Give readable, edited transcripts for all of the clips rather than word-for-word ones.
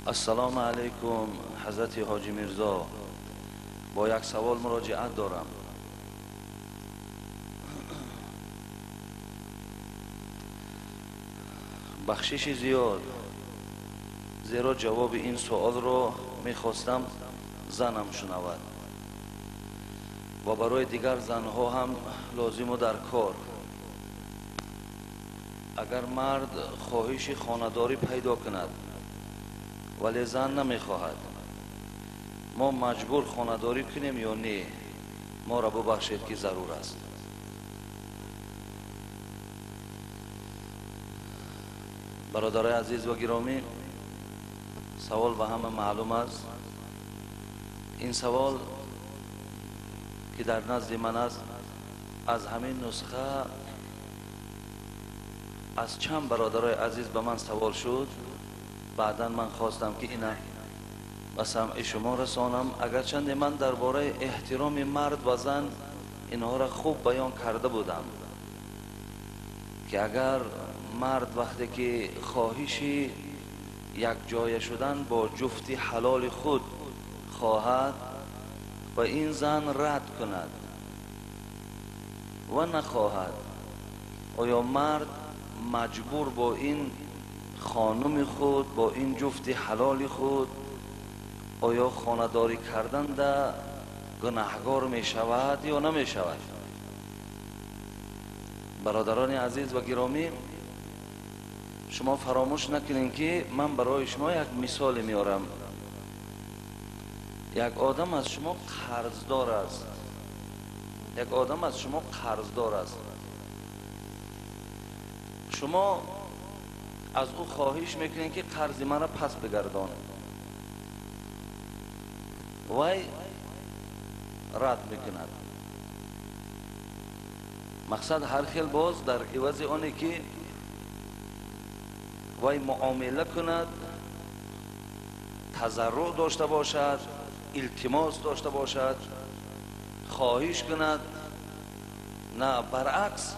السلام علیکم حضرت حاجی میرزا، با یک سوال مراجعت دارم. بخشش زیاد، زیرا جواب این سوال رو میخواستم زنم شنود و برای دیگر زنها هم لازم و در کار. اگر مرد خواهش خانه‌داری پیدا کند ولی زن نمیخواهد، ما مجبور خانه‌داری کنیم یا نه؟ ما را ببخشید که ضرور است. برادرای عزیز و گرامی، سوال به همه معلوم است. این سوال که در نزد من است، از همین نسخه از چند برادرای عزیز به من سوال شد. بعدا من خواستم که اینا به سمع شما رسانم، اگرچند من درباره احترام مرد و زن اینها را خوب بیان کرده بودم که اگر مرد وقتی که خواهش یک جای شدن با جفت حلال خود خواهد و این زن رد کند و نخواهد، آیا مرد مجبور با این خانم خود، با این جفت حلال خود، آیا خانه‌داری کردن ده گناهگار می شود یا نمی شود؟ برادران عزیز و گرامی، شما فراموش نکنین که من برای شما یک مثال میارم. یک آدم از شما قرضدار است، یک آدم از شما قرضدار است. شما از او خواهش میکنین که قرض من را پس بگردان، وای رد میکند. مقصد هر خیل باز در عوض آنه که وای معامله کند، تضرع داشته باشد، التماس داشته باشد، خواهش کند، نه برعکس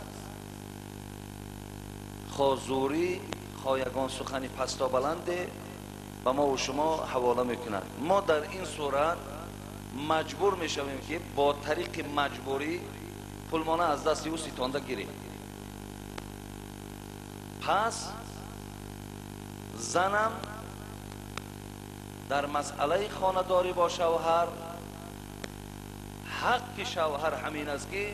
خواه زوری، خواه یگان سخنی پستا بلنده به ما و شما حواله میکند. ما در این صورت مجبور میشویم که با طریق مجبوری پولمانه از دست او ستانده گیریم. پس زنم در مسئله خانه‌داری با شوهر، حق شوهر همین است که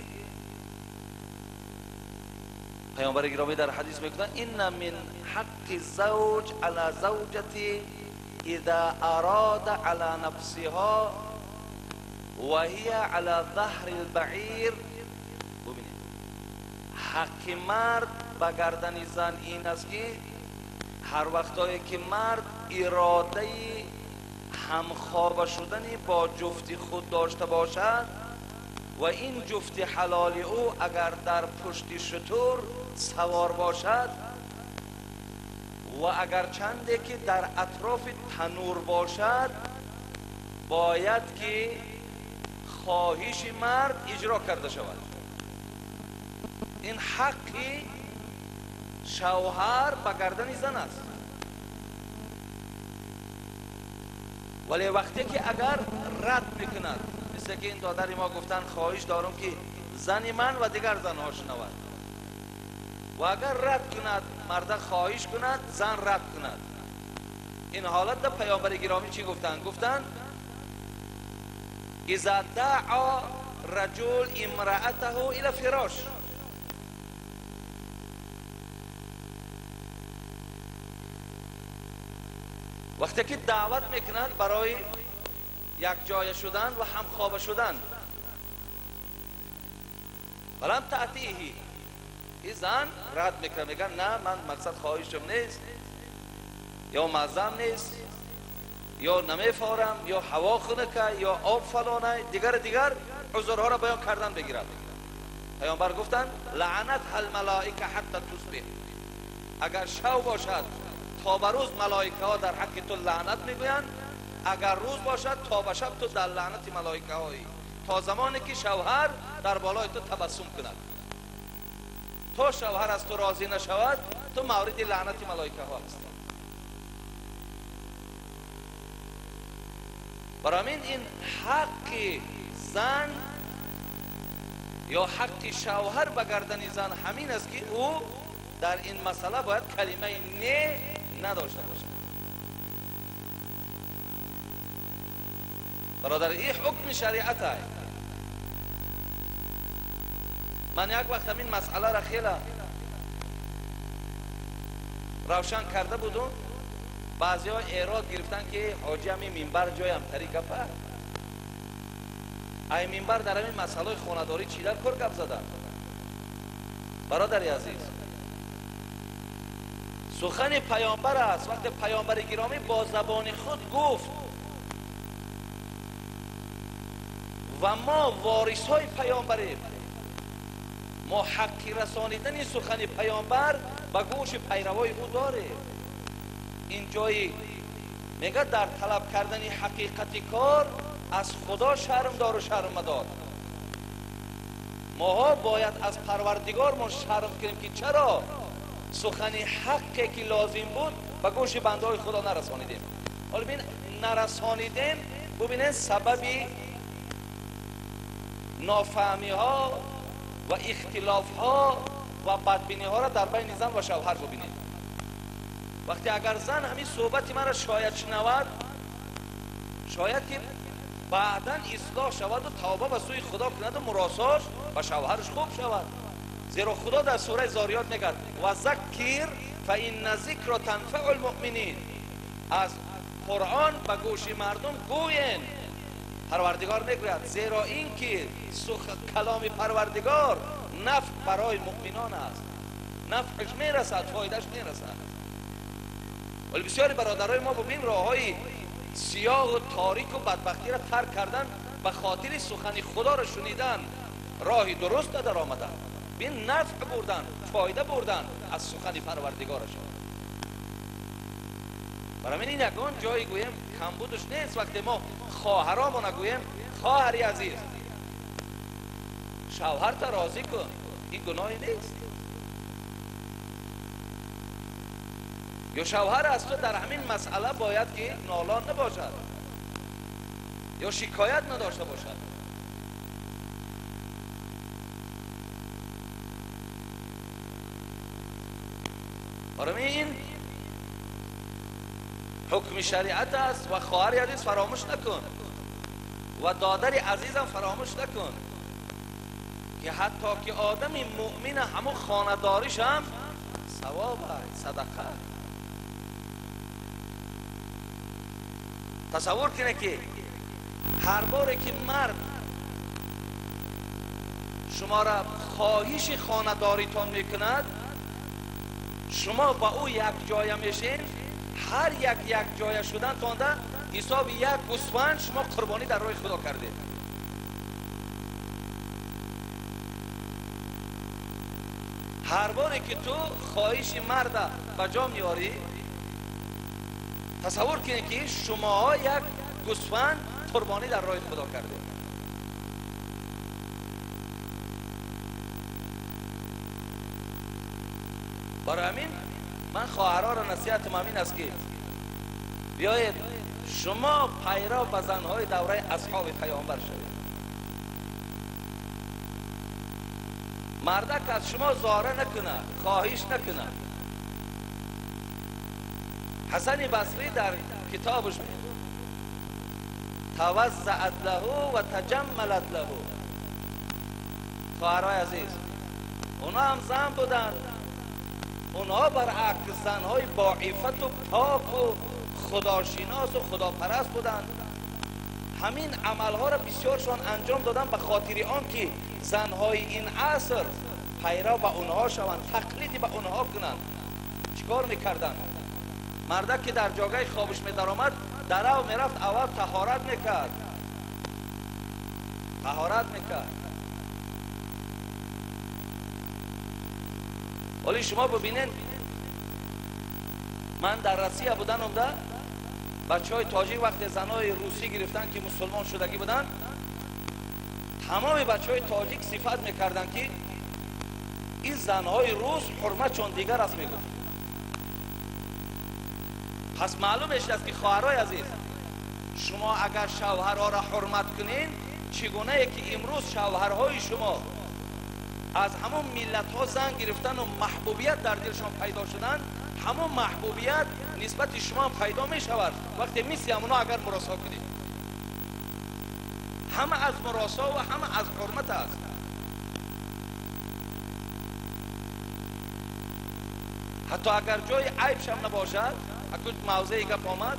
پیامبر گرامی در حدیث میگوید این من حق زوج علی زوجتی اذا اراد علی نفسها و هی علی ظهر البعیر. ببینید، حق مرد به گردن زن این است که هر وقتایی که مرد اراده همخوابه شدنی با جفت خود داشته باشد و این جفت حلال او اگر در پشت شتر سوار باشد و اگر چنده که در اطراف تنور باشد، باید که خواهش مرد اجرا کرده شود. این حقی شوهر به گردن زن است. ولی وقتی که اگر رد میکند، مثل که این دادر ما گفتن خواهش دارم که زن من و دیگر زنها شنود، و اگر رد کند، مرد خواهش کند، زن رد کند، این حالت در پیامبر گرامی چی گفتن؟ گفتن اذا دعا رجل امرأته الى فراش، وقتی که دعوت میکنند برای یک جای شدن و همخوابه شدن، ولم تأتیه، این زن رد میکنه، میگن نه من مقصد خواهشم نیست، یا مزم نیست، یا نمیفارم، یا هوا خنکه، یا آب فلانه، دیگر عذرها را بیان کردن بگیرد. پیامبر گفتن لعنت الملائکه حتی تصبح، اگر شو باشد تا به روز ملائکه ها در حق تو لعنت میگویند، اگر روز باشد تا به شب تو در لعنت ملائکه هایی، تا زمانی که شوهر در بالای تو تبسم کند. تا شوهر از تو راضی نشود، تو مورد لعنت ملائکه ها هستی. برای این حق زن یا حق شوهر به گردن زن همین است که او در این مسئله باید کلمه نه نداشته باشه. برادر این حکم شریعت است. من یک وقت همین مسئله را خیلی روشن کرده بودم. بعضی ها ایراد گرفتن که حاجی همین منبر جای همتری گفه، این منبر در همین مسئله خانه‌داری چی در کار گپ زدن؟ برادر عزیز، سخن پیامبر است. وقتی پیامبر گرامی با زبان خود گفت و ما وارث های پیامبریم، ما حقی رسانیدن سخن پیامبر به گوش پیروای او داره. این جایی میگه در طلب کردن حقیقت کار از خدا شرم دار و شرم مدار. ماها باید از پروردگارمون شرم کنیم که چرا سخن حقی که لازم بود به گوش بنده های خدا نرسانیدیم. حالا ببین نرسانیدیم، ببینید سببی نافهمی ها و اختلاف ها و بدبینی ها را در بین زن و شوهر ببینید. وقتی اگر زن همین صحبت من را شاید شنود، شاید که بعدا اصلاح شود و توبه به سوی خدا کند و مراساش و شوهرش خوب شود. زیرا خدا در سوره زاریات میگه و ذکر فإن ذکر تنفع المؤمنین، از قرآن به گوش مردم گوین. پروردگار میگوید زیرا این که کلام پروردگار نفع برای مؤمنان است، نفعش میرسد، فایدهش میرسد. ولی بسیاری برادرای ما ببین راه های سیاه و تاریک و بدبختی را ترک کردن، به خاطر سخن خدا را شنیدن راهی درست در آمدن، بین نفع بردن، فایده بردن از سخن پروردگارشان. برای این یکان جایی گویم کمبودش نیست. وقتی ما خواهرامون گویم خواهری عزیز شوهرت راضی کن، این گناهی نیست. یا شوهر از تو در همین مسئله باید که نالان نباشد یا شکایت نداشته باشد. برای این حکم شریعت است و خواهر عزیز فراموش نکن و دادر عزیزم فراموش نکن که حتی که آدم مؤمن همون خانداریش هم ثواب صدقه. تصور کنه که هر باره که مرد شما را خواهش خانداریتان میکند، شما با او یک جای میشین، هر یک جای شدن تانده حساب یک گوسفند شما قربانی در راه خدا کرده. هر باره که تو خواهش مرد به جا میاری، تصور کنید که شما یک گوسفند قربانی در راه خدا کرده. برای همین من خواهرها را نصیحتم همین است که بیایید شما پیرو به زنهای دوره اصحاب پیامبر شوید. مردک از شما زاره نکنه، خواهش نکنه. حسن بصری در کتابش توزعت له و تجملت له. خواهرای عزیز، اونا هم زن بودن، اونا برعکس زنهای با عفت و پاک و خداشناس و خداپرست بودن. همین عملها را بسیارشان انجام دادن به خاطر آن که زنهای این عصر پیرو به اونها شوند، تقلیدی به اونها کنند. چیکار میکردن؟ مردک که در جاگه خوابش می در آمد، در او میرفت، اول طهارت میکرد. ولی شما ببینید، من در روسیه بودن اومده، بچه های تاجیک وقت زنهای روسی گرفتن که مسلمان شدگی بودن، تمام بچه های تاجیک صفت میکردن که این زنهای روس حرمت چون دیگر است میگفت. پس معلوم است که خواهرای عزیز، شما اگر شوهرها را حرمت کنین، چگونه که امروز شوهرهای شما از همون ملت ها زن گرفتن و محبوبیت در دلشان پیدا شدن، همون محبوبیت نسبت شما پیدا می شود وقتی مثل همونا اگر مراسا کنید. همه از مراسا و همه از حرمت است. حتی اگر جای عیب شم نباشد، اگر موضعی گپ آمد،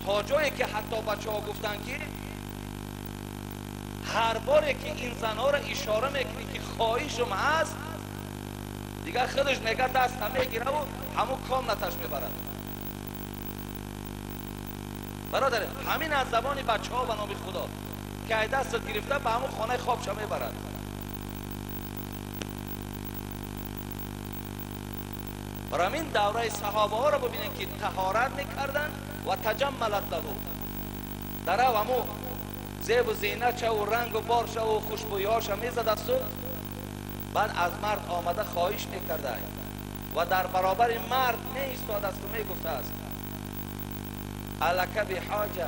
تا جایی که حتی بچه ها گفتن که هر باری که این زنها را اشاره میکنی که خواهشم هست، دیگر خودش میگه دست هم میگیره و همون کام نتش میبرد. برادر، همین از زبان بچه ها و نام خدا که ای دستت گرفته به همون خانه خوابش میبرد. برای همین دوره صحابه ها را ببینید که طهارت میکردن و تجملت له، در همون زیب و زینت و رنگ و بارش و خوشبویی هاش میزد است و بعد از مرد آمده خواهش میکرده و در برابر مرد می ایستاده است و میگفته است الک بحاجه،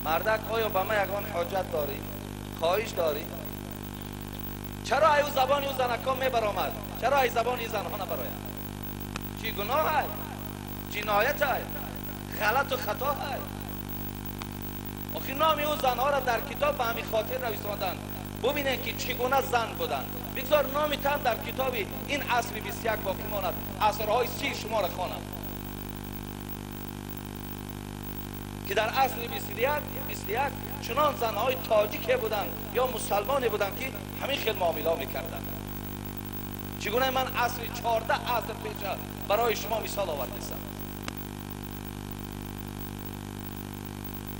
مردک آیا به من یگان حاجت داری؟ خواهش داری؟ چرا ای زبان او زنکان میبرامد؟ چرا ای زبان ای زنها نبراید؟ چی گناه های؟ جنایت های؟ غلط و خطا های؟ آخی نام او زنها را در کتاب به همین خاطر نویساندن ببینید که چگونه زن بودن. بگذار نامی تن در کتاب این عصر 21 باقی ماند، عصرهای 30 شما را خوانم که در عصر 21 چنان زنهای تاجیک بودن یا مسلمانی بودن که همین خیلی معامله میکردن. چگونه من عصر 14 عصر پیش برای شما مثال آوردم.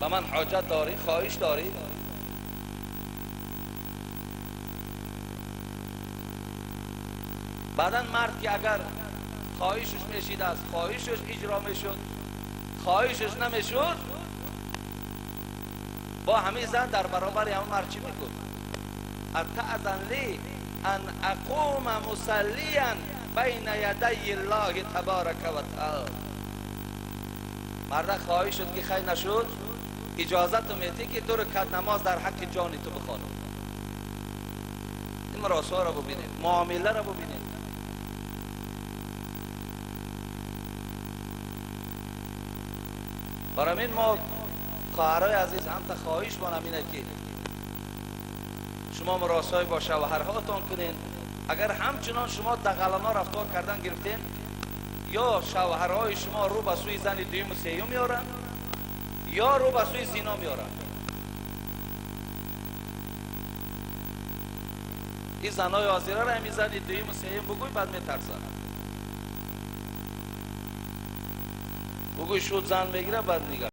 به من حاجت داری؟ خواهش داری؟ بعدا مرد که اگر خواهشش میشید است، خواهشش اجرا میشد، خواهشش نمیشد، با همین زن در برابر همون مرد چی میگفت؟ اتأذن لی ان اقوم مصلیا بین یدی الله تبارک و تعالی. مرد خواهش شد که خیر نشد، اجازت میدی که 2 رکعت نماز در حق جان تو بخوانم. این مراسا را ببینید، معامله را ببینید. برای این ما خواهرای عزیز هم تا خواهش بانم اینه که شما مراسای با شوهرهاتون کنین. اگر همچنان شما دغلنا رفتار کردن گرفتین، یا شوهرهای شما رو به سوی زن دویم و سیوم میارن یا رو به سوی زنا میارن. این زنای حاضره را همین زن دویم و سیوم بگوی، بعد میترسن. بگوی شد زن بگیره، بعد میگه